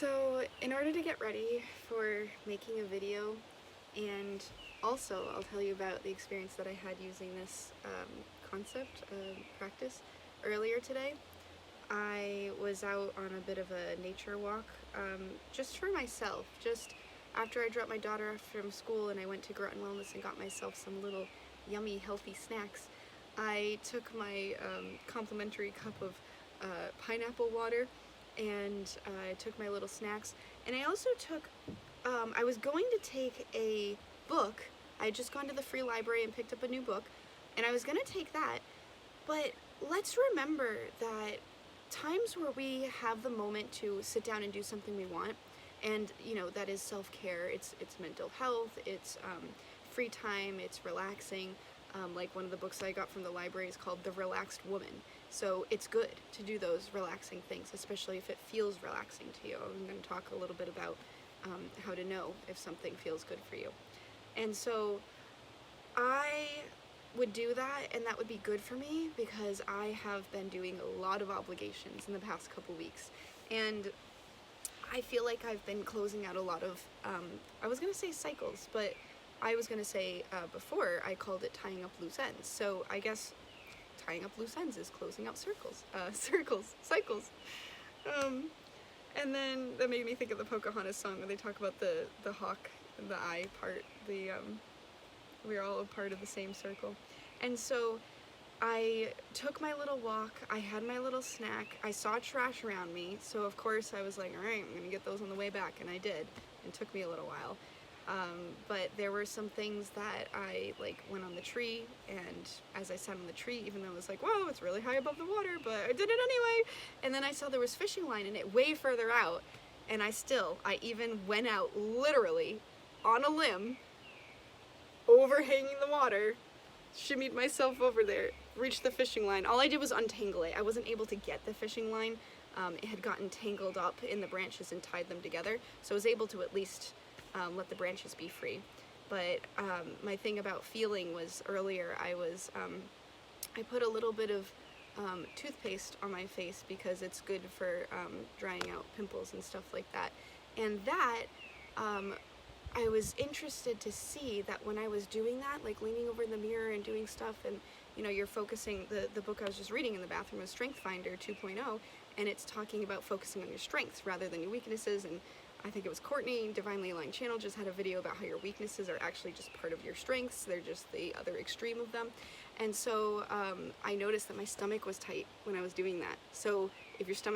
So in order to get ready for making a video, and also I'll tell you about the experience that I had using this concept practice earlier today. I was out on a bit of a nature walk just for myself, just after I dropped my daughter off from school and I went to Groton Wellness and got myself some little yummy healthy snacks. I took my complimentary cup of pineapple water, and I took my little snacks, and I also took, I was going to take a book. I had just gone to the free library and picked up a new book, and I was going to take that, but let's remember that times where we have the moment to sit down and do something we want, and you know, that is self-care, it's mental health, it's free time, it's relaxing. Like one of the books I got from the library is called The Relaxed Woman. So it's good to do those relaxing things, especially if it feels relaxing to you. I'm going to talk a little bit about how to know if something feels good for you. And so I would do that, and that would be good for me because I have been doing a lot of obligations in the past couple weeks. And I feel like I've been closing out a lot of, I was going to say cycles, but I was going to say before I called it tying up loose ends. So I guess tying up loose ends is closing out cycles. And then that made me think of the Pocahontas song where they talk about the hawk and the eye part, we're all a part of the same circle. And so I took my little walk, I had my little snack, I saw trash around me, so of course I was like, alright, I'm gonna get those on the way back, and I did. It took me a little while. But there were some things that I went on the tree, and as I sat on the tree, even though it was like, whoa, it's really high above the water, but I did it anyway. And then I saw there was fishing line in it way further out, and I even went out literally on a limb, overhanging the water, shimmied myself over there, reached the fishing line. All I did was untangle it. I wasn't able to get the fishing line. It had gotten tangled up in the branches and tied them together, so I was able to at least let the branches be free. But my thing about feeling was earlier I put a little bit of toothpaste on my face because it's good for drying out pimples and stuff like that. And that I was interested to see that when I was doing that, like leaning over in the mirror and doing stuff, and you know, you're focusing, the book I was just reading in the bathroom was Strength Finder 2.0, and it's talking about focusing on your strengths rather than your weaknesses. And I think it was Courtney, Divinely Aligned Channel, just had a video about how your weaknesses are actually just part of your strengths. They're just the other extreme of them. And so I noticed that my stomach was tight when I was doing that. So if your stomach